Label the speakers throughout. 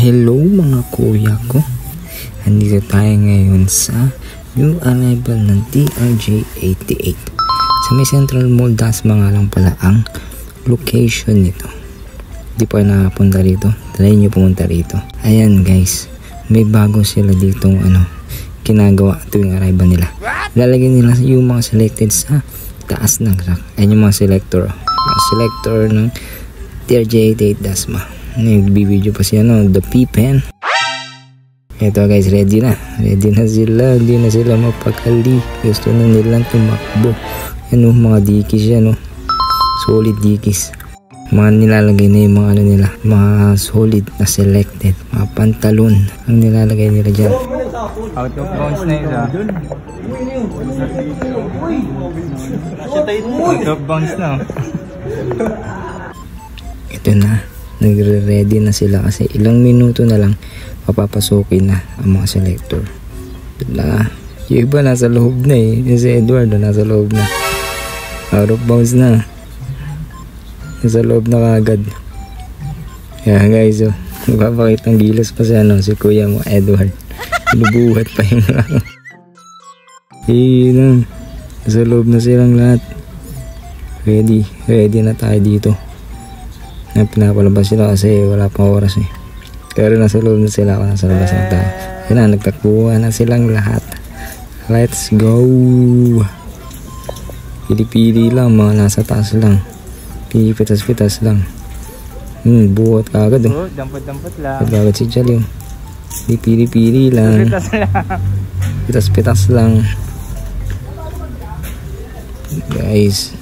Speaker 1: Hello mga kuya ko. Andito tayo ngayon sa new arrival ng TRJ88. Sa may Central Mall, Dasma nga lang pala ang location nito. Hindi pa nakapunta rito. Try nyo pumunta rito. Ayan guys, may bago sila ditong ginagawa tuwing arrival nila. Lalagyan nila yung mga selected sa taas ng rack. Ayan yung mga selector. Mga selector ng TRJ88 Dasma. Nagbibideo pa siya the P-Pen. Ito guys, ready na sila. Hindi na sila mapakali. Gusto na nilang tumakbo. Yan mga dikis yan solid dikis. Mga nilalagay na yung mga nila, mga solid na selected, mga pantalon ang nilalagay nila dyan. Out of bounds na isa. Out of bounds na. Ito na, nagre-ready na sila kasi ilang minuto na lang papapasukin na ang mga selector. Yung iba nasa loob na yung si Edward nasa loob na. Out of bounds na. Nasa loob na kagad. Yan guys, magpapakita ng gilas pa si kuya mo Edward. Binubuhat pa yung yun nasa loob na silang lahat. Ready na tayo dito. Pinapalabas sila kasi wala pang oras pero nasa loob na sila. Ako nasa labas na tayo. Yan na, nagtakuha na silang lahat. Let's go. Pili-pili lang, mga nasa taas lang. Pitas-pitas lang. Buhat kagad dampot lang. Kagad si Jal Di pili-pili lang. Pitas-pitas lang. Guys,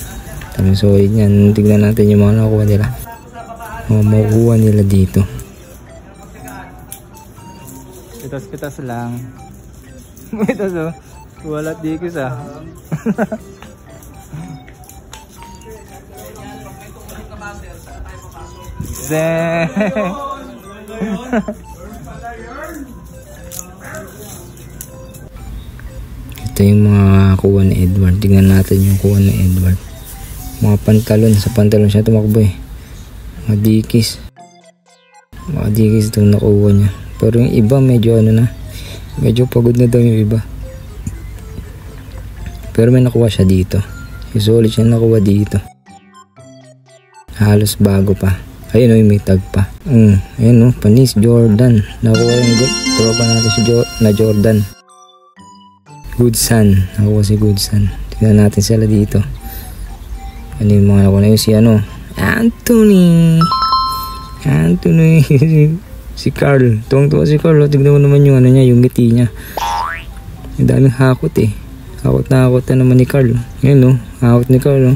Speaker 1: tamang solid yan. Tignan natin yung mga nakuha nila. Makukuha nila dito. Pitas-pitas lang. Pitas wala dikis Ito yung mga kuha ni Edward. Tingnan natin yung kuha ni Edward. Mga pantalon. Sa pantalon siya tumakbo mga dikis itong nakuha niya. Pero yung iba medyo medyo pagod na daw yung iba. Pero may nakuha siya dito. Solid siya nakuha dito. Halos bago pa. Ayun may tag pa. Ayun panis Jordan. Nakuha yung tropa natin si Jordan. Goodson. Nakuha si Goodson. Tignan natin sila dito. Ano yung mga nakuha na yun? Si Anthony. Si Carl. Tuwang-tuwa si Carl. Tignan mo naman yung yung ngiti niya. Ang daming hakot Hakot na naman ni Carl. Yan hakot ni Carl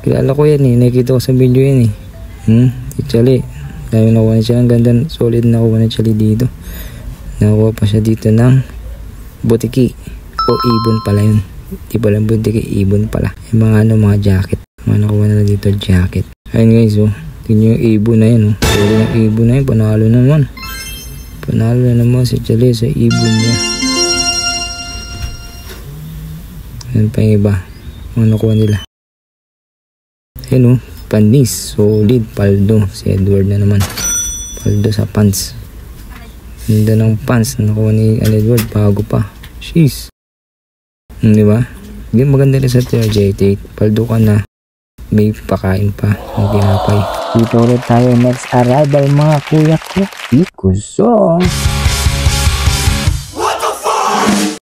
Speaker 1: Kilala ko yan nakikita ko sa video yan si Chali. Dahil nakuha na siya. Ang ganda, solid nakuha na Chali dito. Nakuha pa siya dito ng butiki. O ibon pala yun. Di pala butiki, ibon pala. Yung mga jacket. Mga nakuha na dito jacket. Ayun guys tingnan yung ibon na yan Pero yung ibon na yan, panalo na naman si Chali sa ibon niya. Yan pa yung iba. Mga nakuha nila. Ayun panis, solid, paldo. Si Edward na naman. Paldo sa pants. Ganda ng pants na nakuha ni Edward. Bago pa. Sheesh. Diba? Hindi maganda rin sa TRJ88. Paldo ka na. May pakain pa. May tinapay. Dito ulit tayo next arrival mga kuya ko. Ikusong.